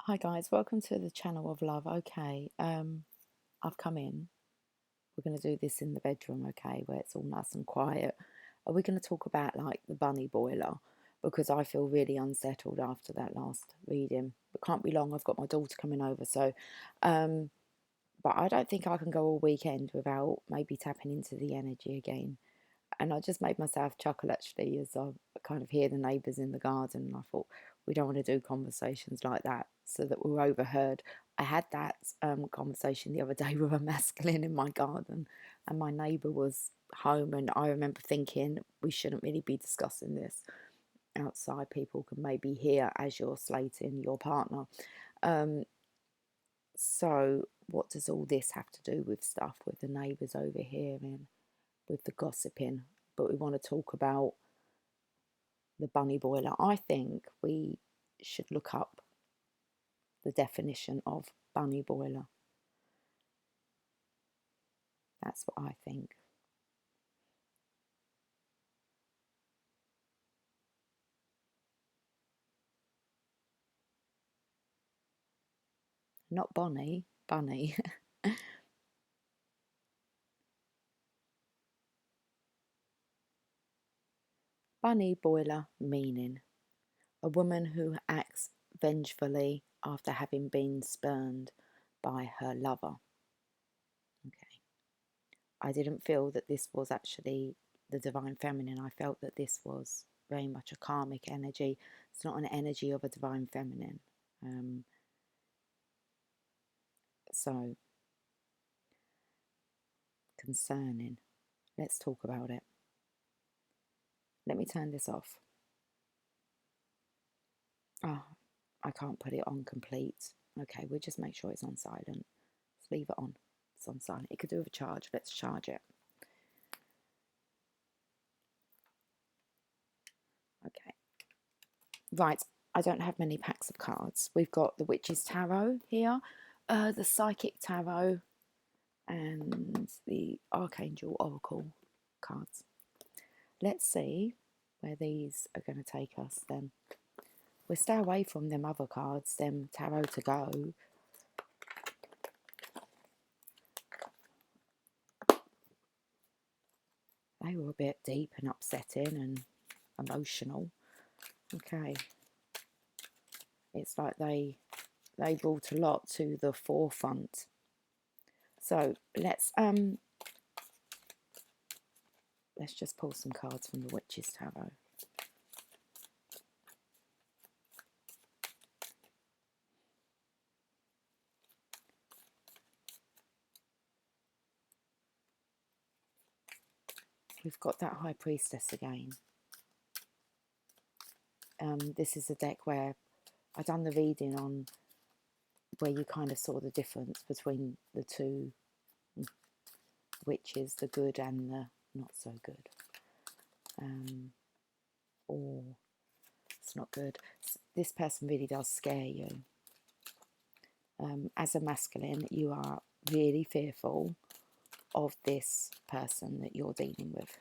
Hi guys, welcome to the channel of love. Okay, I've come in. We're going to do this in the bedroom, okay, where it's all nice and quiet. Are we going to talk about like the bunny boiler? Because I feel really unsettled after that last reading. But can't be long. I've got my daughter coming over, so but I don't think I can go all weekend without maybe tapping into the energy again. And I just made myself chuckle actually as I kind of hear the neighbours in the garden. And I thought, we don't want to do conversations like that so that we're overheard. I had that conversation the other day with a masculine in my garden, and my neighbour was home. And I remember thinking, we shouldn't really be discussing this outside. People can maybe hear as you're slating your partner. Um, so, what does all this have to do with stuff with the neighbours overhearing, with the gossiping? But we want to talk about the bunny boiler. I think we should look up the definition of bunny boiler. That's what I think. Not Bonnie, bunny. Bunny boiler meaning a woman who acts vengefully after having been spurned by her lover. Okay. I didn't feel that this was actually the divine feminine. I felt that this was very much a karmic energy. It's not an energy of a divine feminine. So concerning. Let's talk about it. Let me turn this off. Oh, I can't put it on complete. Okay, we'll just make sure it's on silent. Let's leave it on. It's on silent. It could do with a charge. Let's charge it. Okay. Right, I don't have many packs of cards. We've got the Witch's Tarot here, the Psychic Tarot, and the Archangel Oracle cards. Let's see where these are going to take us then. We'll stay away from them other cards, them tarot to go. They were a bit deep and upsetting and emotional. Okay. It's like they brought a lot to the forefront. So let's just pull some cards from the Witch's Tarot. We've got that High Priestess again. This is a deck where I done the reading on where you kind of saw the difference between the two witches, the good and the not so good. Or it's not good. This person really does scare you. As a masculine, you are really fearful of this person that you're dealing with.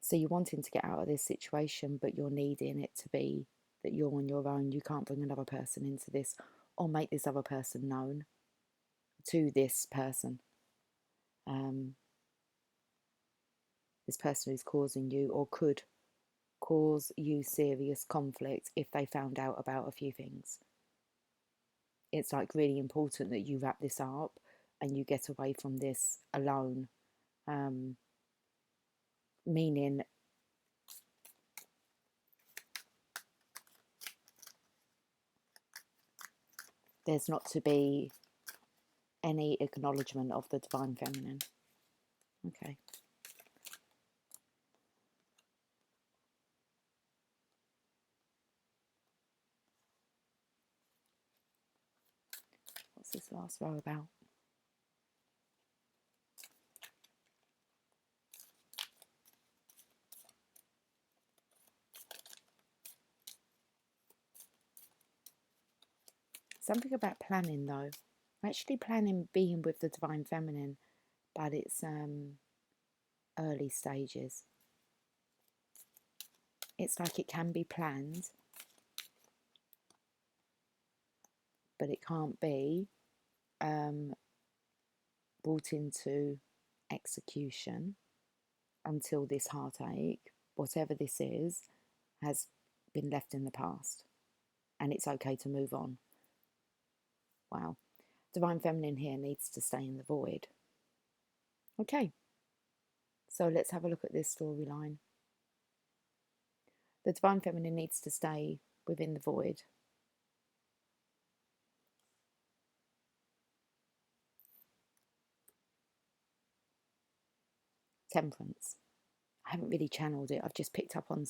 So you're wanting to get out of this situation, but you're needing it to be that you're on your own. You can't bring another person into this or make this other person known to this person. This person who's causing you or could cause you serious conflict if they found out about a few things. It's like really important that you wrap this up and you get away from this alone. Meaning there's not to be any acknowledgement of the divine feminine. Okay. What's this last row about? Something about planning though. Actually planning being with the Divine Feminine, but it's early stages. It's like it can be planned, but it can't be brought into execution until this heartache, whatever this is, has been left in the past. And it's okay to move on. Wow. Divine Feminine here needs to stay in the void. Okay. So let's have a look at this storyline. The Divine Feminine needs to stay within the void. Temperance. I haven't really channeled it. I've just picked up on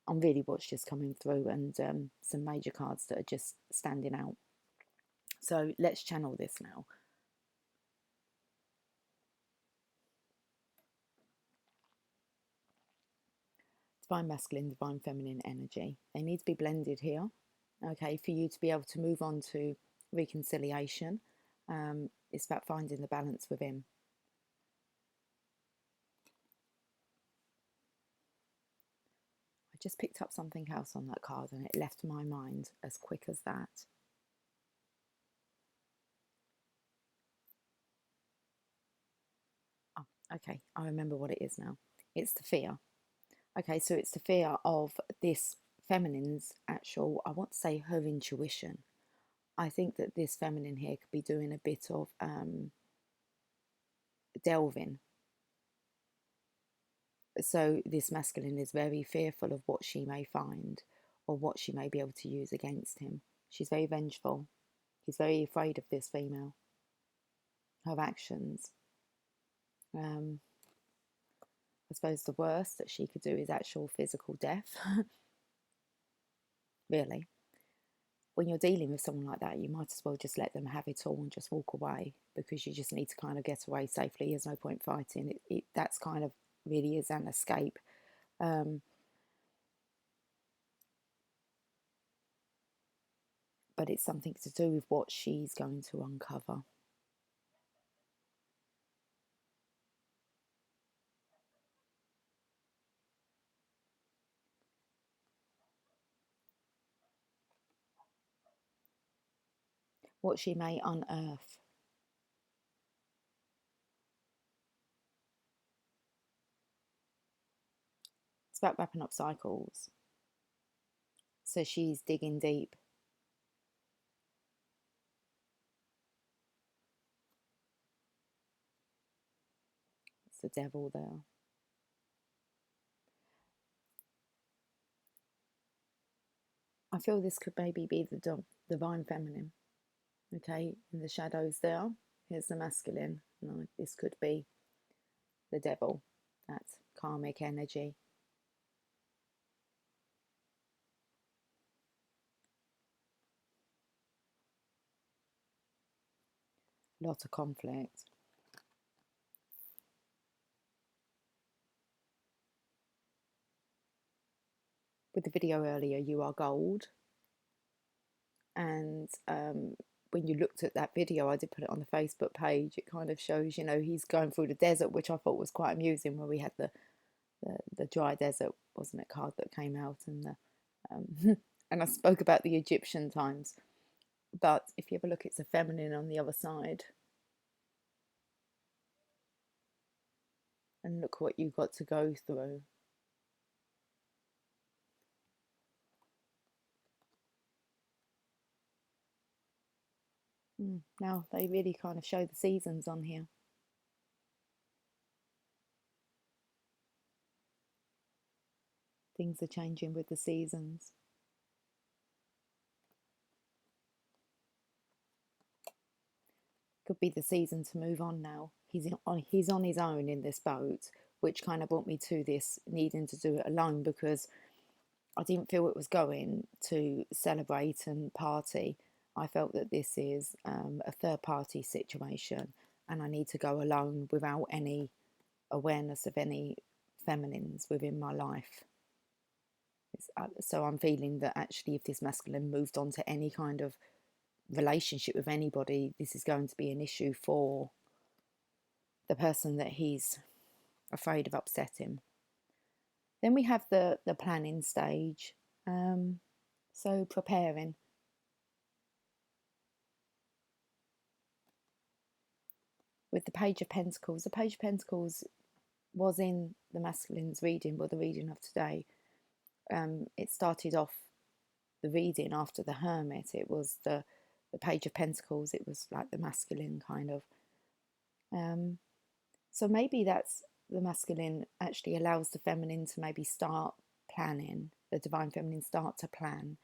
really what's just coming through, and some major cards that are just standing out. So let's channel this now. Divine Masculine, Divine Feminine energy. They need to be blended here, okay, for you to be able to move on to reconciliation. It's about finding the balance within. I just picked up something else on that card and it left my mind as quick as that. Oh, okay, I remember what it is now. It's the fear. Okay, so it's the fear of this feminine's actual, I want to say her intuition. I think that this feminine here could be doing a bit of delving. So this masculine is very fearful of what she may find or what she may be able to use against him. She's very vengeful. He's very afraid of this female, her actions. I suppose the worst that she could do is actual physical death. Really. When you're dealing with someone like that, you might as well just let them have it all and just walk away, because you just need to kind of get away safely. There's no point fighting. That's kind of really is an escape. But it's something to do with what she's going to uncover. What she may unearth. It's about wrapping up cycles. So she's digging deep. It's the devil there. I feel this could maybe be the divine feminine. Okay, in the shadows there, here's the masculine. No, this could be the devil, that karmic energy. A lot of conflict. With the video earlier, you are gold. And when you looked at that video, I did put it on the Facebook page, it kind of shows, you know, he's going through the desert, which I thought was quite amusing, where we had the dry desert, wasn't it, card that came out, and the and I spoke about the Egyptian times. But if you have a look, it's a feminine on the other side. And look what you've got to go through. Now they really kind of show the seasons on here. Things are changing with the seasons. Could be the season to move on now. He's on his own in this boat, which kind of brought me to this needing to do it alone, because I didn't feel it was going to celebrate and party. I felt that this is a third party situation, and I need to go alone without any awareness of any feminines within my life. So I'm feeling that actually if this masculine moved on to any kind of relationship with anybody, this is going to be an issue for the person that he's afraid of upsetting. Then we have the planning stage. So preparing. With the Page of Pentacles, the Page of Pentacles was in the masculine's reading, well, the reading of today. It started off the reading after the Hermit. It was the Page of Pentacles. It was like the masculine kind of. So maybe that's the masculine actually allows the feminine to maybe start planning, the divine feminine start to plan.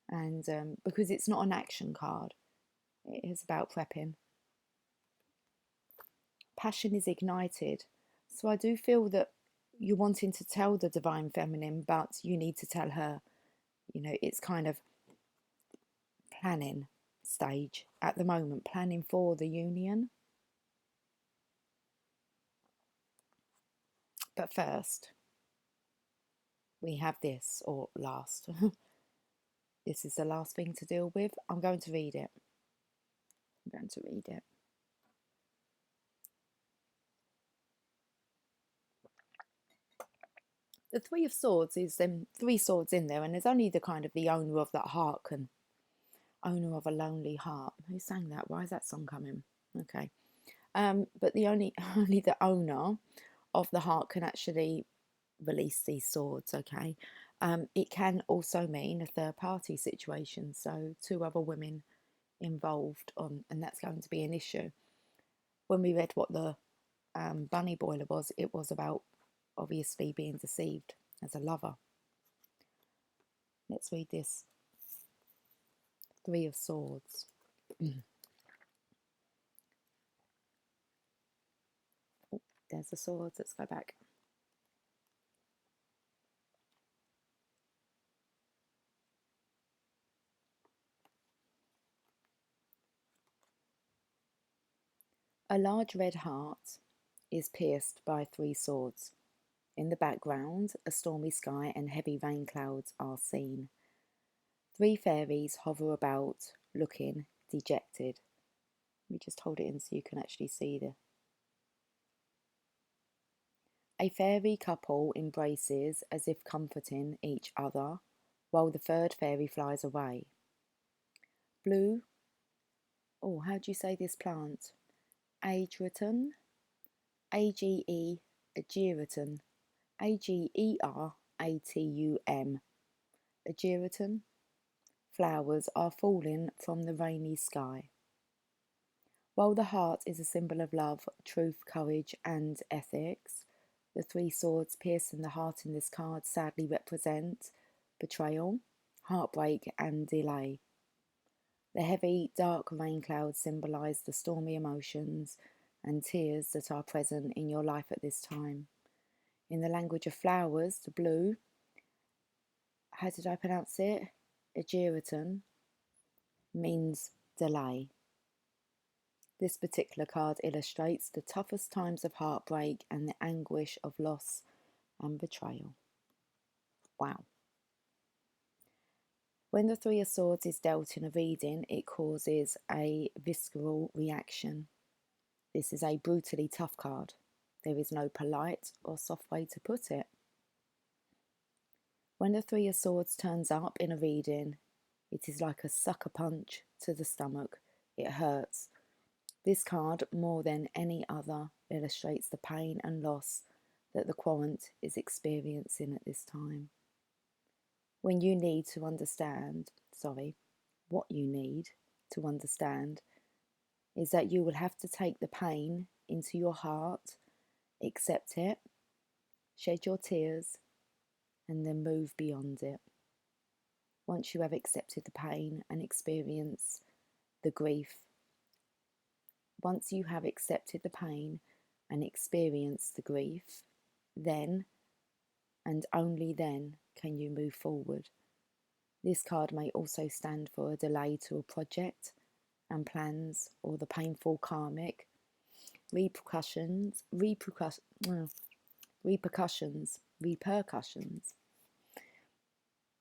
And because it's not an action card, it is about prepping. Passion is ignited. So I do feel that you're wanting to tell the divine feminine, but you need to tell her, you know, it's kind of planning stage at the moment, planning for the union. But first, we have this, or last. This is the last thing to deal with. I'm going to read it. I'm going to read it. The Three of Swords is them 3 swords in there, and there's only the kind of the owner of that heart can, owner of a lonely heart. Who sang that? Why is that song coming? Okay. But the only the owner of the heart can actually release these swords. Okay. It can also mean a third party situation, so 2 other women involved on, and that's going to be an issue. When we read what the bunny boiler was, it was about obviously being deceived as a lover. Let's read this. 3 of Swords. Oh, there's the swords. Let's go back. A large red heart is pierced by 3 swords. In the background, a stormy sky and heavy rain clouds are seen. 3 fairies hover about, looking dejected. Let me just hold it in so you can actually see the... A fairy couple embraces as if comforting each other, while the 3rd fairy flies away. Blue, oh, how do you say this plant? Ageratum, A-G-E, Ageratum, A-G-E-R-A-T-U-M, Ageratum. Flowers are falling from the rainy sky. While the heart is a symbol of love, truth, courage, and ethics, the 3 swords piercing the heart in this card sadly represent betrayal, heartbreak, and delay. The heavy, dark rain clouds symbolise the stormy emotions and tears that are present in your life at this time. In the language of flowers, the blue, how did I pronounce it? Ageratum, means delay. This particular card illustrates the toughest times of heartbreak and the anguish of loss and betrayal. Wow. When the 3 of Swords is dealt in a reading, it causes a visceral reaction. This is a brutally tough card. There is no polite or soft way to put it. When the 3 of Swords turns up in a reading, it is like a sucker punch to the stomach. It hurts. This card, more than any other, illustrates the pain and loss that the querent is experiencing at this time. When you need to understand, what you need to understand is that you will have to take the pain into your heart, accept it, shed your tears, and then move beyond it. Once you have accepted the pain and experience the grief, once you have accepted the pain and experienced the grief, then and only then can you move forward. This card may also stand for a delay to a project and plans, or the painful karmic repercussions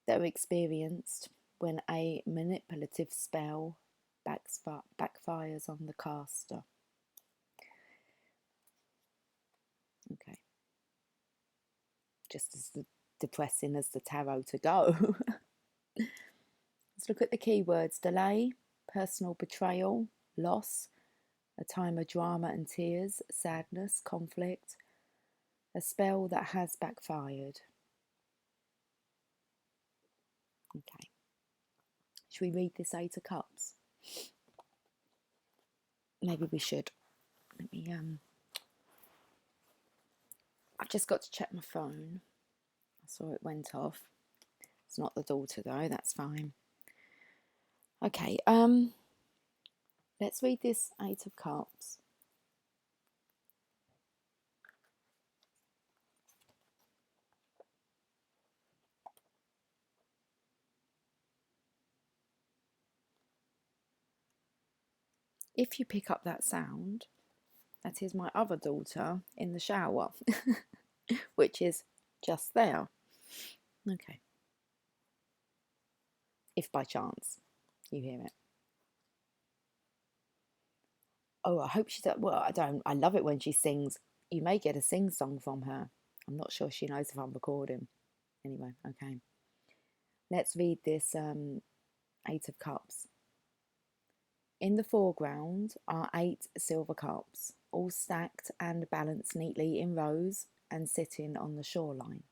that are experienced when a manipulative spell backfires on the caster. Okay. Just as depressing as the tarot to go. Let's look at the keywords: delay, personal betrayal, loss, a time of drama and tears, sadness, conflict, a spell that has backfired. Okay. Should we read this Eight of Cups? Maybe we should. Let me, I've just got to check my phone. I saw it went off. It's not the daughter though, that's fine. Okay, let's read this Eight of Cups. If you pick up that sound, that is my other daughter in the shower, which is just there. Okay. If by chance you hear it. Oh, I hope she does. Well, I love it when she sings. You may get a sing song from her. I'm not sure she knows if I'm recording. Anyway, okay. Let's read this Eight of Cups. In the foreground are 8 silver cups, all stacked and balanced neatly in rows and sitting on the shoreline.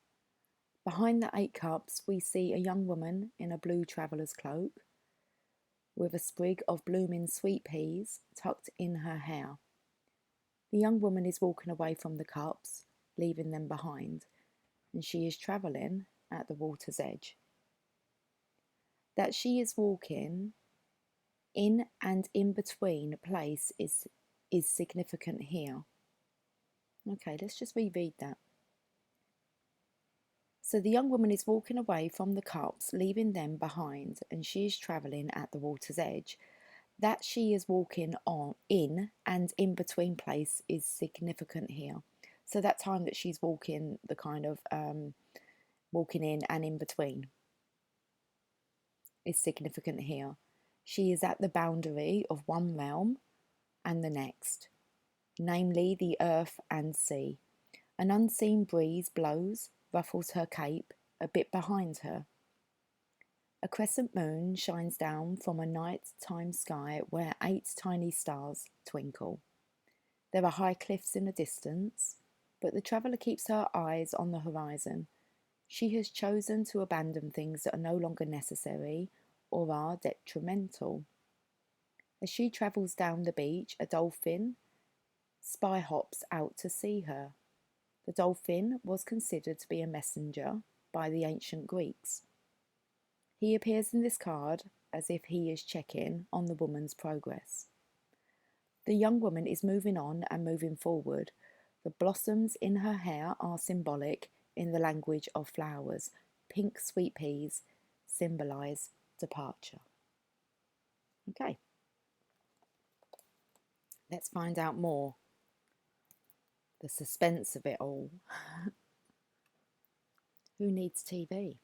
Behind the 8 cups, we see a young woman in a blue traveller's cloak with a sprig of blooming sweet peas tucked in her hair. The young woman is walking away from the cups, leaving them behind, and she is travelling at the water's edge. That she is walking in and in between place is significant here. Okay, let's just reread that. So the young woman is walking away from the cups, leaving them behind, and she is travelling at the water's edge. That she is walking on in and in between place is significant here. So that time that she's walking, the kind of walking in and in between is significant here. She is at the boundary of one realm and the next, namely the earth and sea. An unseen breeze blows, ruffles her cape a bit behind her. A crescent moon shines down from a night-time sky where 8 tiny stars twinkle. There are high cliffs in the distance, but the traveller keeps her eyes on the horizon. She has chosen to abandon things that are no longer necessary or are detrimental. As she travels down the beach, a dolphin spy hops out to see her. The dolphin was considered to be a messenger by the ancient Greeks. He appears in this card as if he is checking on the woman's progress. The young woman is moving on and moving forward. The blossoms in her hair are symbolic in the language of flowers. Pink sweet peas symbolise departure. Okay. Let's find out more. The suspense of it all. Who needs TV?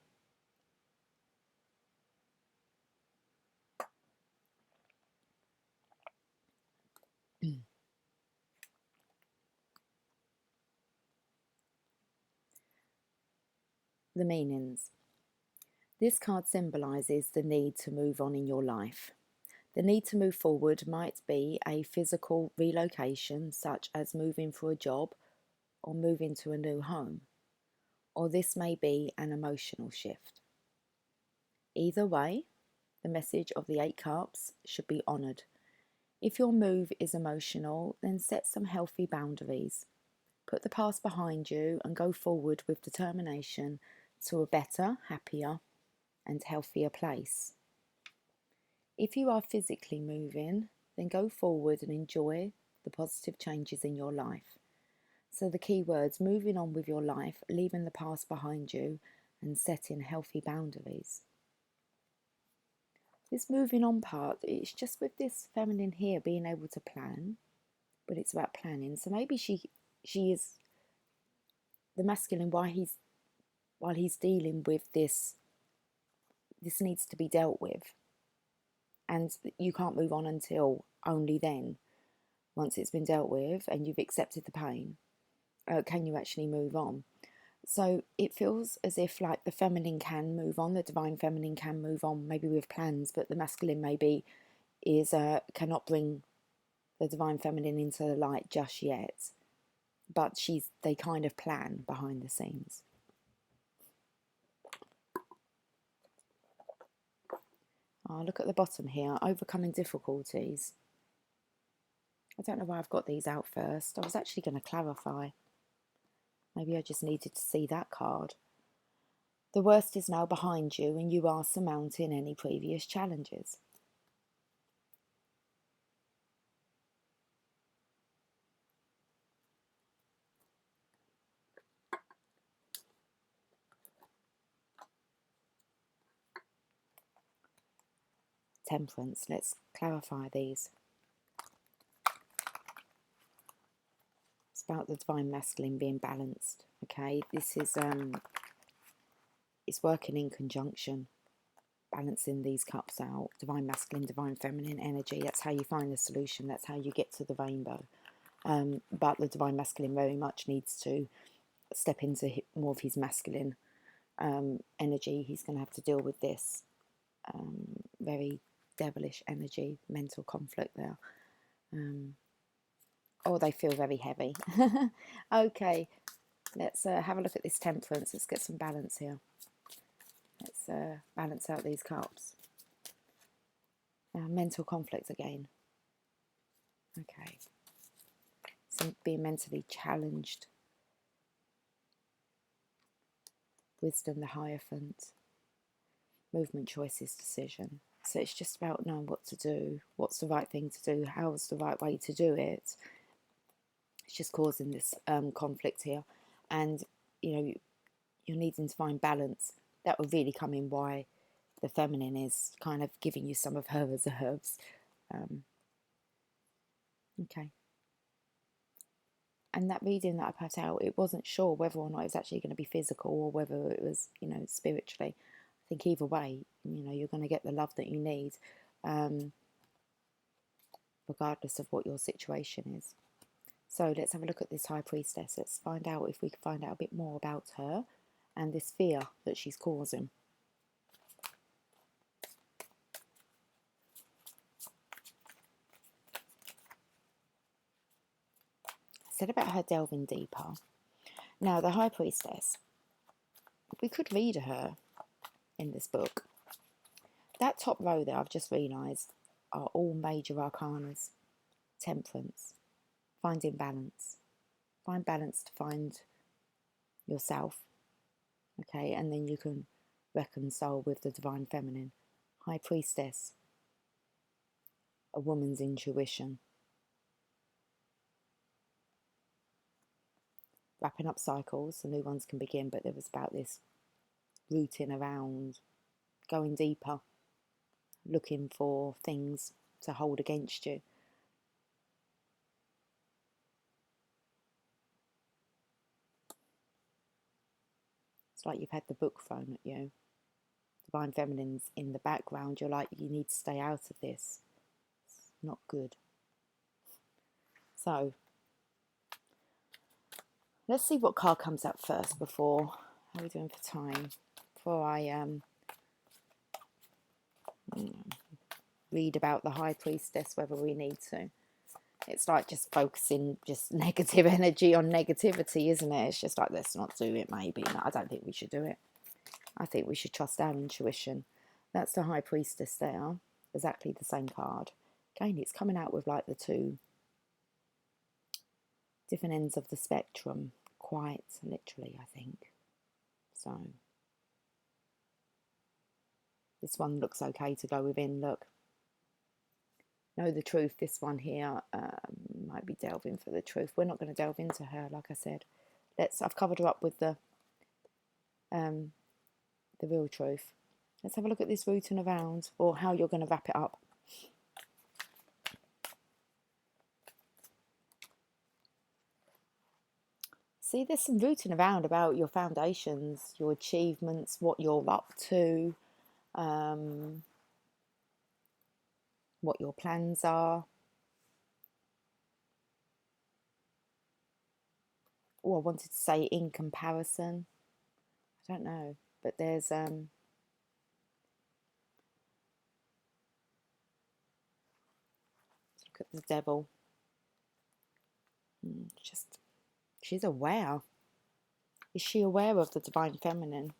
The meanings. This card symbolises the need to move on in your life. The need to move forward might be a physical relocation, such as moving for a job or moving to a new home, or this may be an emotional shift. Either way, the message of the 8 cups should be honoured. If your move is emotional, then set some healthy boundaries. Put the past behind you and go forward with determination to a better, happier, and healthier place. If you are physically moving, then go forward and enjoy the positive changes in your life. So the key words: moving on with your life, leaving the past behind you, and setting healthy boundaries. This moving on part, it's just with this feminine here being able to plan, but it's about planning. So maybe she is the masculine while he's dealing with this needs to be dealt with. and you can't move on until only then, once it's been dealt with and you've accepted the pain, can you actually move on. So it feels as if like the feminine can move on, the divine feminine can move on, maybe with plans, but the masculine maybe is cannot bring the divine feminine into the light just yet. But they kind of plan behind the scenes. Oh, look at the bottom here, overcoming difficulties. I don't know why I've got these out first. I was actually going to clarify. Maybe I just needed to see that card. The worst is now behind you and you are surmounting any previous challenges. Temperance. Let's clarify these. It's about the divine masculine being balanced. Okay, this is it's working in conjunction, balancing these cups out. Divine masculine, divine feminine energy. That's how you find the solution. That's how you get to the rainbow. But the divine masculine very much needs to step into more of his masculine energy. He's going to have to deal with this very devilish energy, mental conflict there. Oh, they feel very heavy. Okay, let's have a look at this temperance. Let's get some balance here. Let's balance out these cups. Mental conflict again. Okay. So being mentally challenged. Wisdom, the Hierophant. Movement, choices, decision. So it's just about knowing what to do. What's the right thing to do? How's the right way to do it? It's just causing this conflict here. And, you know, you're needing to find balance. That will really come in why the feminine is kind of giving you some of her reserves. Okay. And that reading that I put out, it wasn't sure whether or not it was actually going to be physical or whether it was, you know, spiritually. I think either way, you know, you're going to get the love that you need, regardless of what your situation is. So let's have a look at this High Priestess. Let's find out if we can find out a bit more about her and this fear that she's causing. I said about her delving deeper. Now, the High Priestess, we could read her in this book. That top row there, I've just realised, are all major arcanas. Temperance, finding balance. Find balance to find yourself. Okay, and then you can reconcile with the divine feminine. High Priestess, a woman's intuition. Wrapping up cycles, so new ones can begin, but there was about this rooting around, going deeper, looking for things to hold against you. It's like you've had the book thrown at you. Divine feminine's in the background. You're like, you need to stay out of this. It's not good. So, let's see what card comes up first before. How are we doing for time? Before I read about the High Priestess, whether we need to. It's like just focusing just negative energy on negativity, isn't it? It's just like, let's not do it, maybe. No, I don't think we should do it. I think we should trust our intuition. That's the High Priestess there. Exactly the same card. Again, it's coming out with like the two different ends of the spectrum. Quite literally, I think. So, this one looks okay to go within. Look. Know the truth. This one here might be delving for the truth. We're not going to delve into her, like I said. I've covered her up with the real truth. Let's have a look at this rooting around, or how you're going to wrap it up. See, there's some rooting around about your foundations, your achievements, what you're up to. what your plans are. Oh, I wanted to say in comparison. I don't know, but there's look at the devil. Just she's aware. Is she aware of the divine feminine?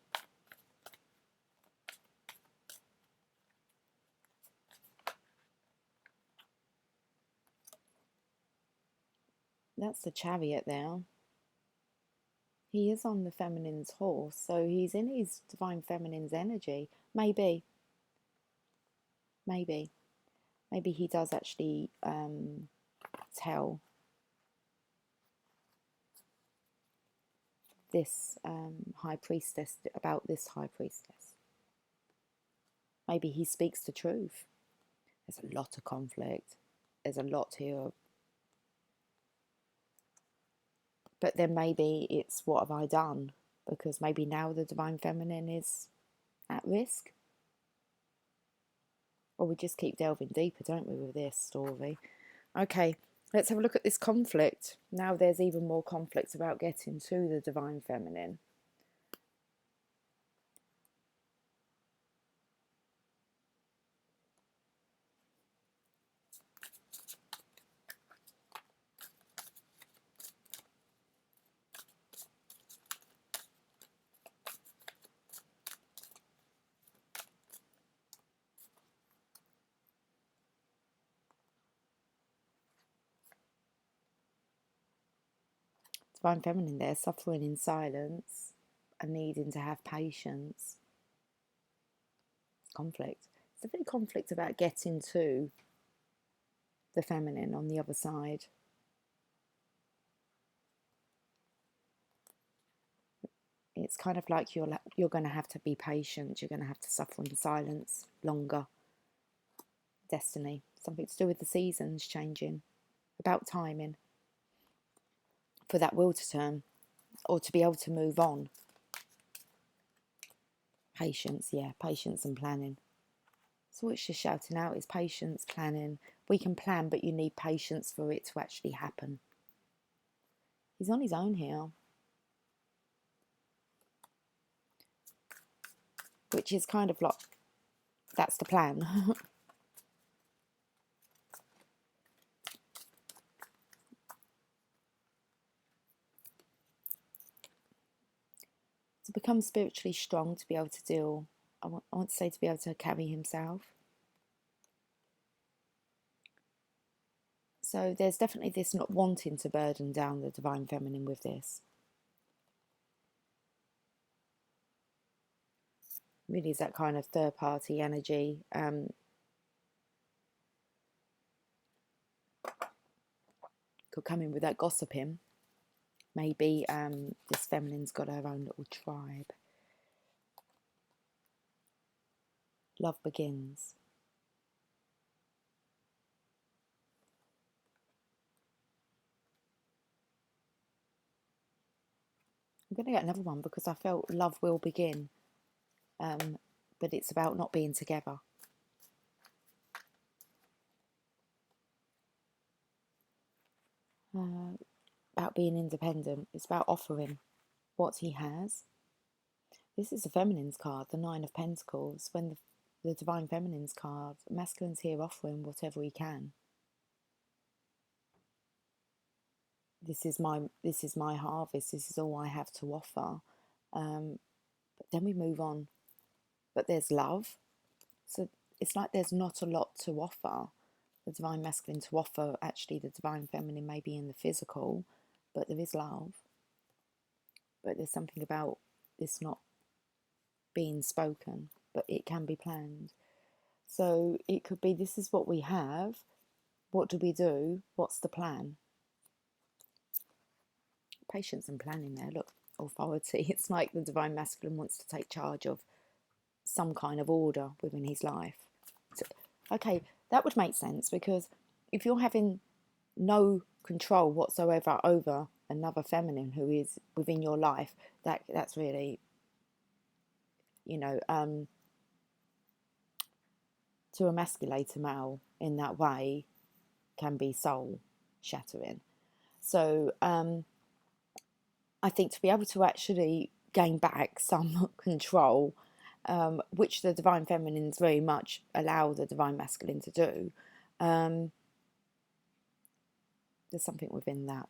That's the Chariot there. He is on the feminine's horse, so he's in his divine feminine's energy. Maybe he does actually tell this high priestess about this high priestess. Maybe he speaks the truth. There's a lot of conflict. There's a lot here. But then maybe it's, what have I done? Because maybe now the divine feminine is at risk. Or we just keep delving deeper, don't we, with this story? Okay, let's have a look at this conflict. Now there's even more conflict about getting to the divine feminine. Divine feminine there, suffering in silence and needing to have patience. It's conflict. It's definitely conflict about getting to the feminine on the other side. It's kind of like you're going to have to be patient. You're going to have to suffer in silence longer. Destiny. Something to do with the seasons changing. About timing. For that wheel to turn. Or to be able to move on. Patience, yeah. Patience and planning. So what she's shouting out is patience, planning. We can plan, but you need patience for it to actually happen. He's on his own here. Which is kind of like, that's the plan. To become spiritually strong, to be able to deal, I want to say, to be able to carry himself. So there's definitely this not wanting to burden down the divine feminine with this. Really is that kind of third party energy. Could come in with that gossiping. Maybe this feminine's got her own little tribe. Love begins. I'm going to get another one because I felt love will begin. But it's about not being together. About being independent. It's about offering what he has. This is the feminine's card, the Nine of Pentacles. When the divine feminine's card, masculine's here offering whatever he can. This is my harvest. This is all I have to offer. But then we move on. But there's love. So it's like there's not a lot to offer. The divine masculine to offer, actually the divine feminine maybe in the physical, but there is love. But there's something about this not being spoken, but it can be planned. So it could be, this is what we have. What do we do? What's the plan? Patience and planning there. Look, authority. It's like the divine masculine wants to take charge of some kind of order within his life. So, okay, that would make sense, because if you're having no control whatsoever over another feminine who is within your life, that's really, you know, to emasculate a male, in that way can be soul shattering. So I think to be able to actually gain back some control, which the divine feminines very much allow the divine masculine to do, there's something within that.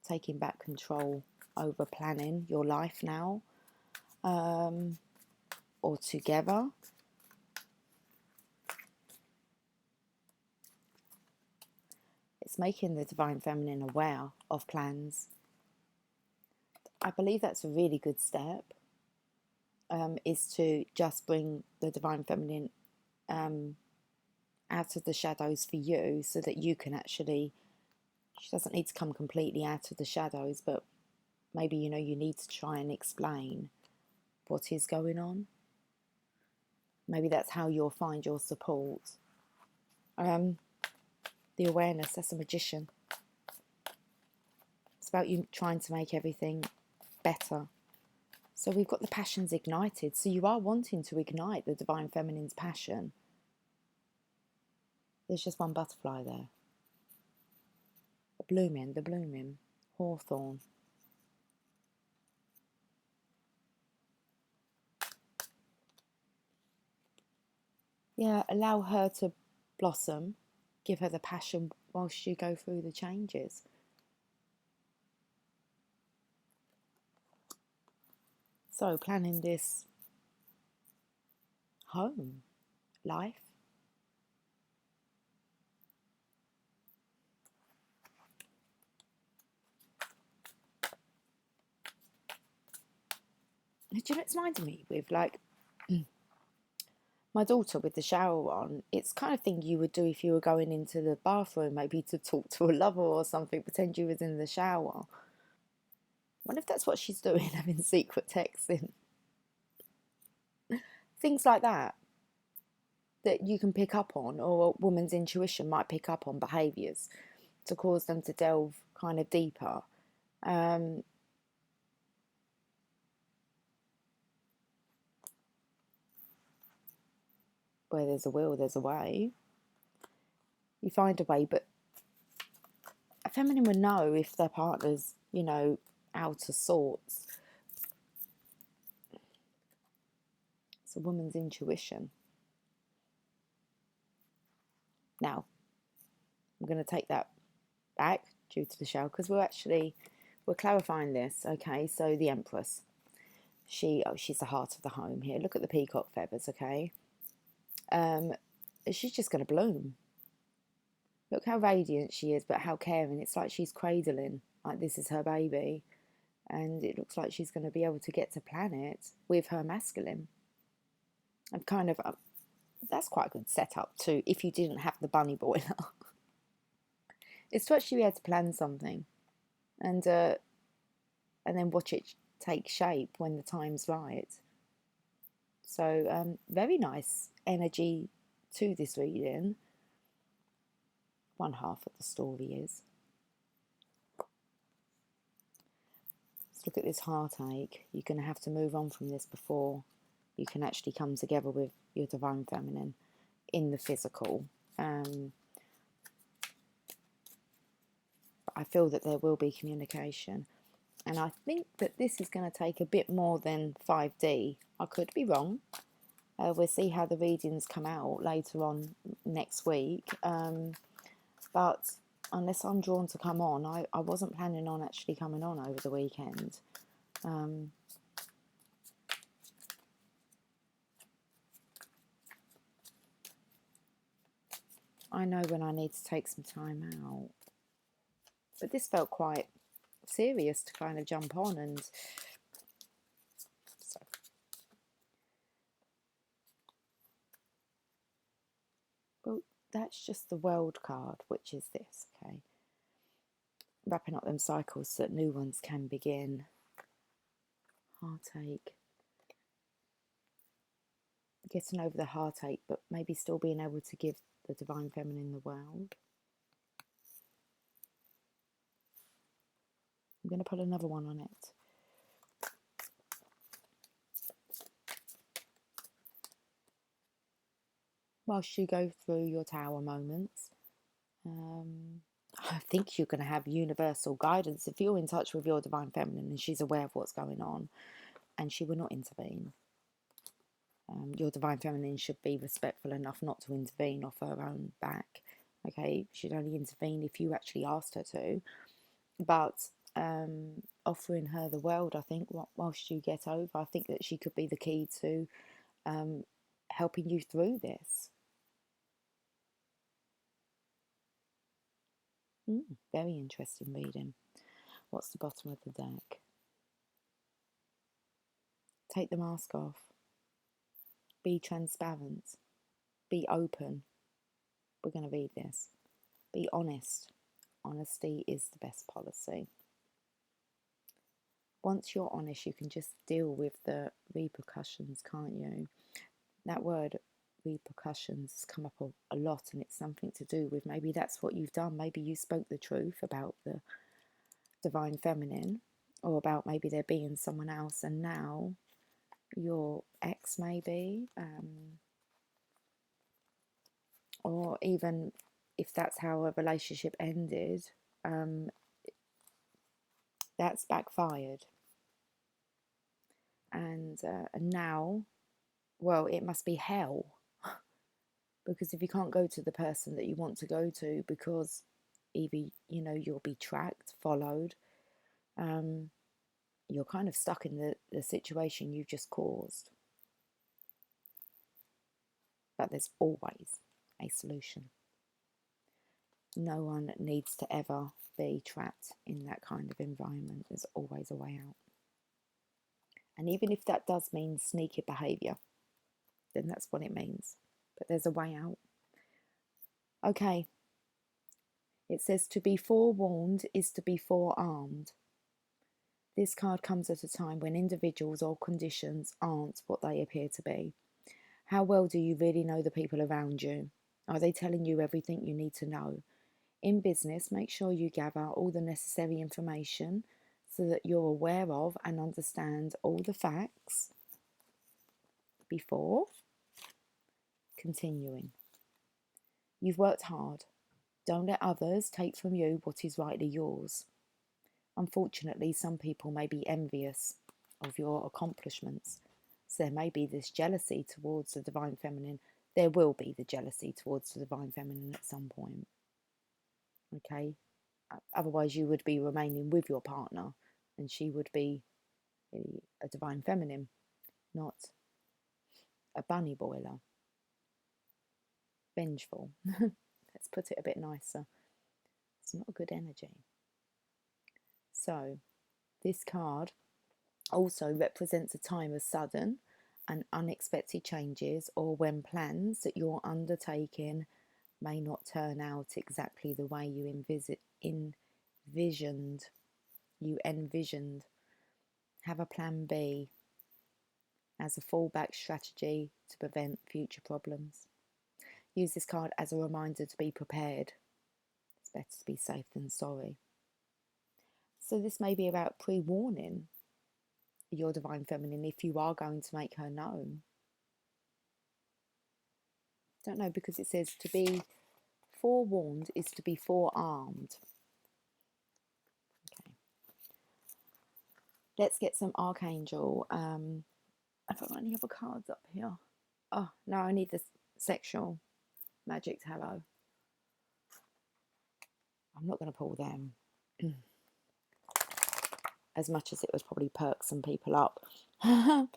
Taking back control over planning your life now, or together. It's making the divine feminine aware of plans. I believe that's a really good step, is to just bring the divine feminine out of the shadows for you, so that you can actually, she doesn't need to come completely out of the shadows, but maybe, you know, you need to try and explain what is going on. Maybe that's how you'll find your support. The awareness, that's a magician. It's about you trying to make everything better. So we've got the passions ignited. So you are wanting to ignite the divine feminine's passion. There's just one butterfly there. The blooming, hawthorn. Yeah, allow her to blossom. Give her the passion whilst you go through the changes. So planning this home, life. Do you know, it's reminding me with like my daughter with the shower on. It's kind of thing you would do if you were going into the bathroom, maybe to talk to a lover or something, pretend you was in the shower. I wonder if that's what she's doing, having secret texting. Things like that you can pick up on, or a woman's intuition might pick up on behaviours to cause them to delve kind of deeper. Where there's a will, there's a way. You find a way, but a feminine would know if their partner's, you know, out of sorts. It's a woman's intuition. Now, I'm going to take that back due to the show, because we're clarifying this. Okay, so the Empress, she's the heart of the home here. Look at the peacock feathers. Okay, she's just going to bloom. Look how radiant she is, but how caring. It's like she's cradling, like this is her baby, and it looks like she's going to be able to get to planet with her masculine. And kind of, that's quite a good setup too, if you didn't have the bunny boiler. It's to actually be able to plan something, and then watch it take shape when the time's right. So very nice energy to this reading. One half of the story is. Let's look at this heartache. You're going to have to move on from this before you can actually come together with your divine feminine in the physical. I feel that there will be communication. And I think that this is going to take a bit more than 5D. I could be wrong. We'll see how the readings come out later on next week. But unless I'm drawn to come on, I wasn't planning on actually coming on over the weekend. I know when I need to take some time out. But this felt quite serious to kind of jump on, and so. Well, that's just the World card, which is this, okay? Wrapping up them cycles so that new ones can begin. Heartache. Getting over the heartache, but maybe still being able to give the divine feminine the world. I'm going to put another one on it. whilst you go through your tower moments. I think you're going to have universal guidance if you're in touch with your divine feminine and she's aware of what's going on, and she will not intervene. Your divine feminine should be respectful enough not to intervene off her own back. Okay, she'd only intervene if you actually asked her to. But offering her the world, I think, whilst you get over, I think that she could be the key to helping you through this. Very interesting reading. What's the bottom of the deck? Take the mask off. Be transparent. Be open. We're going to read this. Be honest. Honesty is the best policy. Once you're honest, you can just deal with the repercussions, can't you? That word repercussions has come up a lot, and it's something to do with maybe that's what you've done. Maybe you spoke the truth about the divine feminine, or about maybe there being someone else, and now your ex maybe, or even if that's how a relationship ended, that's backfired. And now, well, it must be hell. Because if you can't go to the person that you want to go to because either, you'll be tracked, followed, you're kind of stuck in the situation you've just caused. But there's always a solution. No one needs to ever be trapped in that kind of environment. There's always a way out. And even if that does mean sneaky behaviour, then that's what it means. But there's a way out. Okay. It says to be forewarned is to be forearmed. This card comes at a time when individuals or conditions aren't what they appear to be. How well do you really know the people around you? Are they telling you everything you need to know? In business, make sure you gather all the necessary information so that you're aware of and understand all the facts before continuing. You've worked hard. Don't let others take from you what is rightly yours. Unfortunately, some people may be envious of your accomplishments. So there may be this jealousy towards the divine feminine. There will be the jealousy towards the divine feminine at some point. Okay? Otherwise, you would be remaining with your partner and she would be a divine feminine, not a bunny boiler. Vengeful. Let's put it a bit nicer. It's not a good energy. So, this card also represents a time of sudden and unexpected changes, or when plans that you're undertaking may not turn out exactly the way you envisioned. Have a plan B as a fallback strategy to prevent future problems. Use this card as a reminder to be prepared. It's better to be safe than sorry. So this may be about pre-warning your divine feminine if you are going to make her known. Don't know, because it says to be forewarned is to be forearmed. Okay. Let's get some Archangel. I've got any other cards up here. Oh, no, I need the sexual magic tarot. I'm not going to pull them. As much as it would probably perk some people up. Let's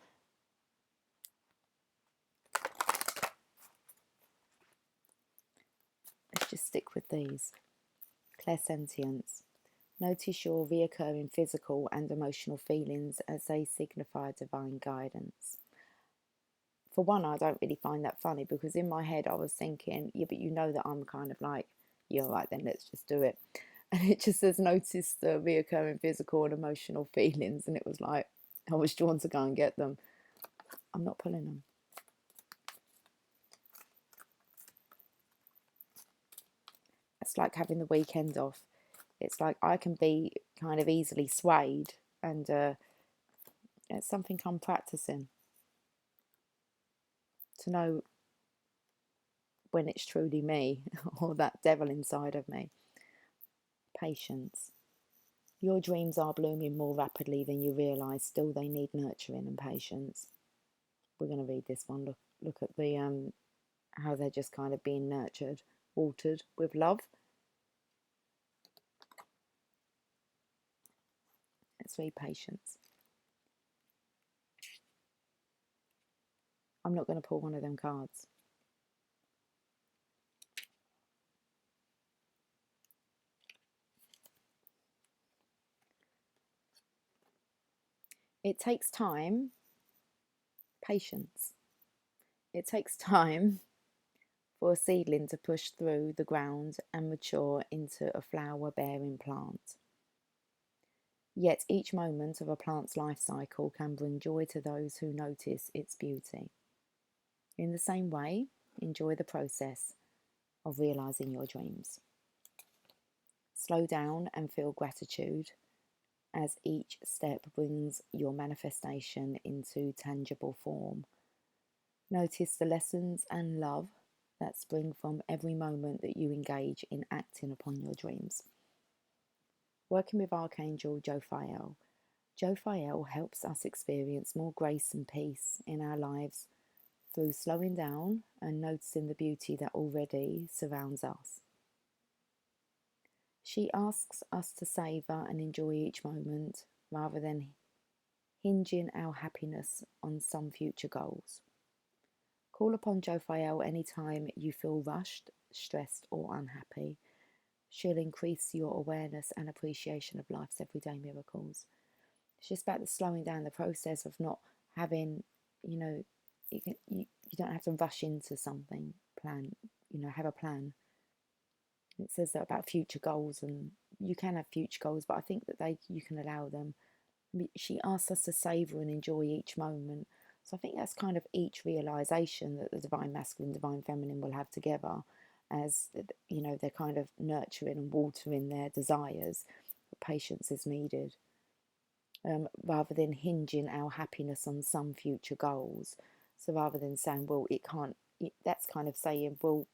just stick with these. Clairsentience. Notice your reoccurring physical and emotional feelings as they signify divine guidance. For one, I don't really find that funny, because in my head I was thinking, yeah, but you know that I'm kind of like, yeah, right then, let's just do it. And it just says, notice the reoccurring physical and emotional feelings. And it was like, I was drawn to go and get them. I'm not pulling them. It's like having the weekend off. It's like I can be kind of easily swayed, and it's something I'm practicing. To know when it's truly me or that devil inside of me. Patience. Your dreams are blooming more rapidly than you realise, still they need nurturing and patience. We're going to read this one. Look at the how they're just kind of being nurtured, watered with love. Let's read patience. I'm not going to pull one of them cards. It takes time, patience. It takes time for a seedling to push through the ground and mature into a flower-bearing plant. Yet each moment of a plant's life cycle can bring joy to those who notice its beauty. In the same way, enjoy the process of realizing your dreams. Slow down and feel gratitude as each step brings your manifestation into tangible form. Notice the lessons and love that spring from every moment that you engage in acting upon your dreams. Working with Archangel Jophiel, Jophiel helps us experience more grace and peace in our lives through slowing down and noticing the beauty that already surrounds us. She asks us to savour and enjoy each moment rather than hinging our happiness on some future goals. Call upon Jophiel anytime you feel rushed, stressed, or unhappy. She'll increase your awareness and appreciation of life's everyday miracles. It's just about the slowing down the process of not having, you don't have to rush into something, have a plan. It says that about future goals, and you can have future goals, but I think that you can allow them. She asks us to savour and enjoy each moment. So I think that's kind of each realisation that the Divine Masculine, Divine Feminine will have together as, they're kind of nurturing and watering their desires. But patience is needed. Rather than hinging our happiness on some future goals. So rather than saying, well, that's kind of saying, well,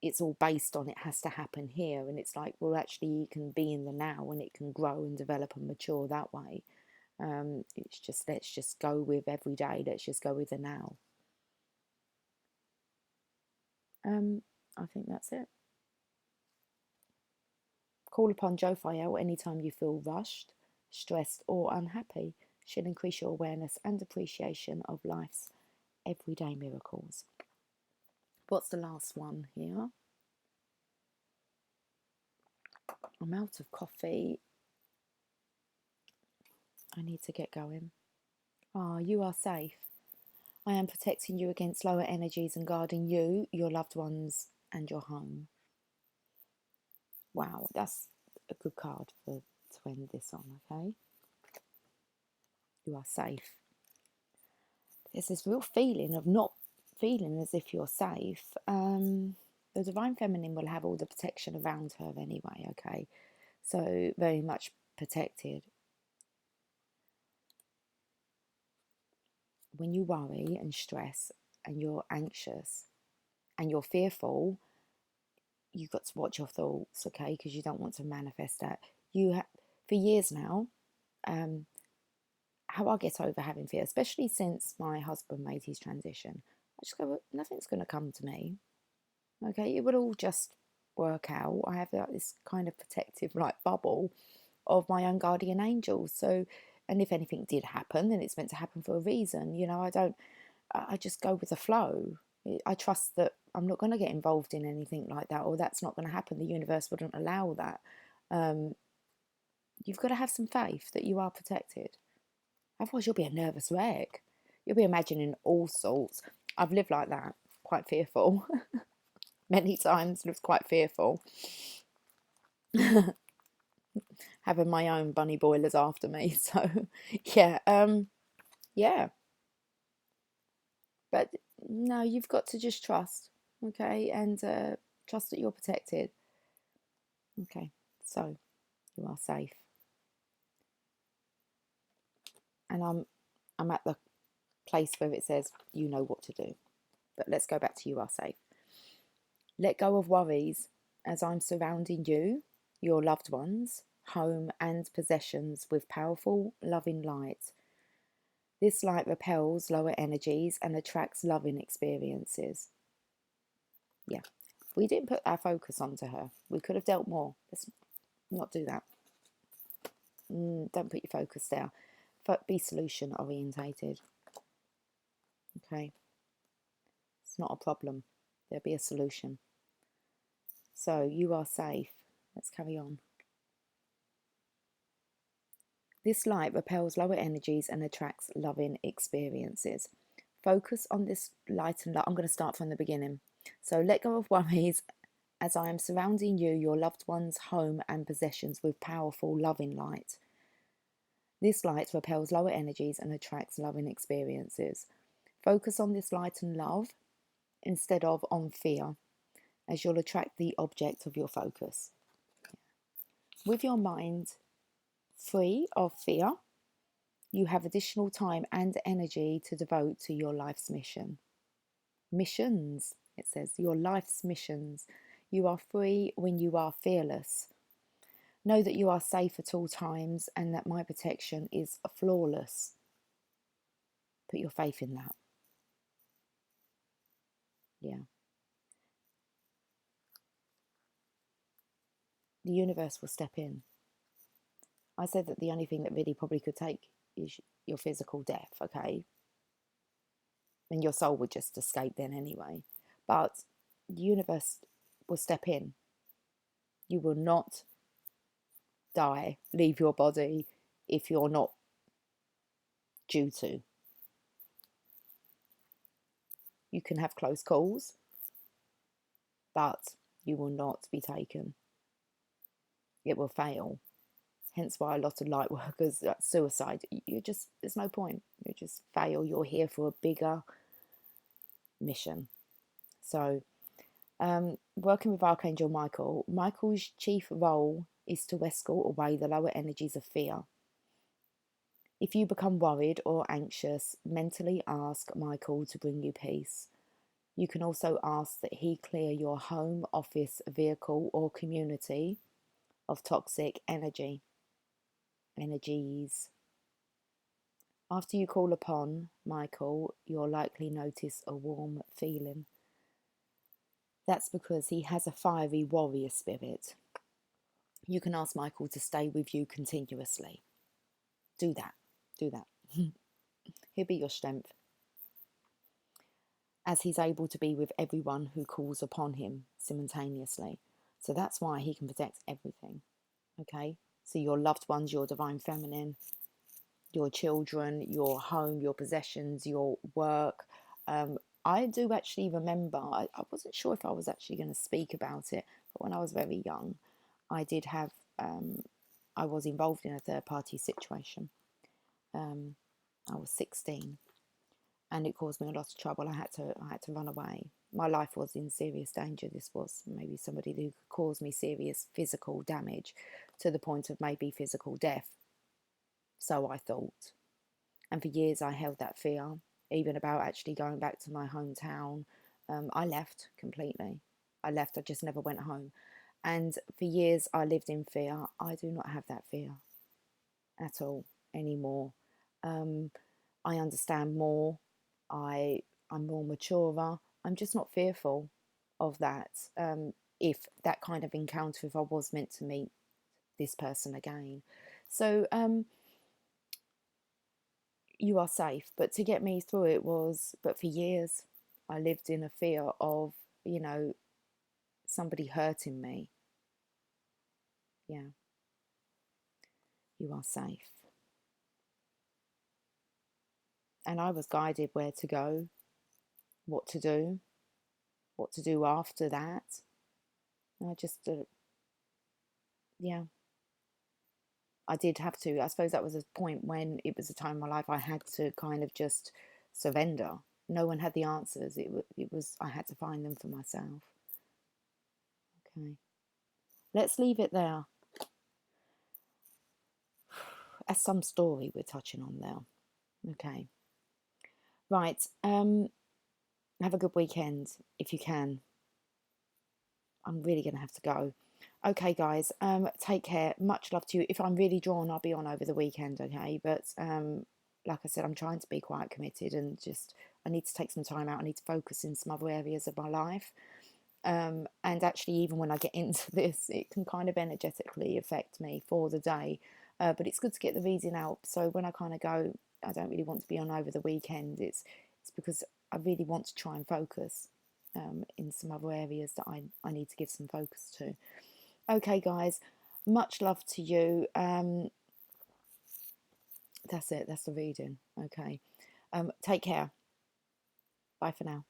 it's all based on it has to happen here. And it's like, well, actually you can be in the now and it can grow and develop and mature that way. Let's just go with every day. Let's just go with the now. I think that's it. Call upon Jophiel anytime you feel rushed, stressed, or unhappy. She'll increase your awareness and appreciation of life's everyday miracles. What's the last one here? I'm out of coffee. I need to get going. You are safe. I am protecting you against lower energies and guarding you, your loved ones, and your home. Wow, that's a good card to end this on, okay? You are safe. There's this real feeling of not feeling as if you're safe. The Divine Feminine will have all the protection around her anyway, okay? So very much protected. When you worry and stress and you're anxious and you're fearful, you've got to watch your thoughts, okay? Because you don't want to manifest that. For years now, how I get over having fear, especially since my husband made his transition, I just go, nothing's going to come to me, okay? It will all just work out. I have this kind of protective bubble of my own guardian angels. So, and if anything did happen, then it's meant to happen for a reason. I just go with the flow. I trust that I'm not going to get involved in anything like that, or that's not going to happen. The universe wouldn't allow that. You've got to have some faith that you are protected. Otherwise, you'll be a nervous wreck. You'll be imagining all sorts. I've lived like that, quite fearful. Many times lived quite fearful. Having my own bunny boilers after me. So, yeah. But no, you've got to just trust, okay? And trust that you're protected. Okay, so you are safe. And I'm at the place where it says you know what to do. But let's go back to you are safe. Let go of worries as I'm surrounding you, your loved ones, home and possessions with powerful, loving light. This light repels lower energies and attracts loving experiences. Yeah, we didn't put our focus onto her. We could have dealt more. Let's not do that. Don't put your focus there. Be solution orientated. Okay, it's not a problem. There'll be a solution. So you are safe. Let's carry on. This light repels lower energies and attracts loving experiences. Focus on this light and love. I'm going to start from the beginning. So let go of worries as I am surrounding you, your loved ones, home and possessions with powerful, loving light. This light repels lower energies and attracts loving experiences. Focus on this light and love instead of on fear, as you'll attract the object of your focus. With your mind free of fear, you have additional time and energy to devote to your life's mission. Missions, it says, your life's missions. You are free when you are fearless. Know that you are safe at all times and that my protection is flawless. Put your faith in that. Yeah. The universe will step in. I said that the only thing that really probably could take is your physical death, okay? And your soul would just escape then anyway. But the universe will step in. You will not die, leave your body if you're not due to. You can have close calls, but you will not be taken. It will fail. Hence why a lot of light workers, suicide, there's no point. You just fail. You're here for a bigger mission. So, working with Archangel Michael, Michael's chief role is to escort away the lower energies of fear. If you become worried or anxious, mentally ask Michael to bring you peace. You can also ask that he clear your home, office, vehicle, or community of toxic energies. After you call upon Michael, you'll likely notice a warm feeling. That's because he has a fiery warrior spirit. You can ask Michael to stay with you continuously. Do that. He'll be your strength, as he's able to be with everyone who calls upon him simultaneously. So that's why he can protect everything. Okay? So your loved ones, your divine feminine, your children, your home, your possessions, your work. I do actually remember, I wasn't sure if I was actually going to speak about it, but when I was very young, I did have, I was involved in a third party situation. I was 16 and it caused me a lot of trouble. I had to run away. My life was in serious danger. This was maybe somebody who could cause me serious physical damage to the point of maybe physical death. So I thought. And for years I held that fear, even about actually going back to my hometown. I left completely. I just never went home. And for years I lived in fear. I do not have that fear at all anymore. I understand more. I'm more mature. I'm just not fearful of that. If that kind of encounter, if I was meant to meet this person again. So you are safe. But to get me through it but for years, I lived in a fear of, somebody hurting me. Yeah. You are safe. And I was guided where to go, what to do after that. And I just, yeah. I did have to. I suppose that was a point when it was a time in my life I had to kind of just surrender. No one had the answers. It was I had to find them for myself. Okay. Let's leave it there. That's some story we're touching on there. Okay. Right. Have a good weekend if you can. I'm really going to have to go. Okay, guys, take care. Much love to you. If I'm really drawn, I'll be on over the weekend, okay? But like I said, I'm trying to be quite committed and just I need to take some time out. I need to focus in some other areas of my life. And actually, even when I get into this, it can kind of energetically affect me for the day. But it's good to get the reading out. So when I kind of go, I don't really want to be on over the weekend. It's because I really want to try and focus in some other areas that I need to give some focus to. Okay, guys, much love to you. That's it. That's the reading. Okay. Take care. Bye for now.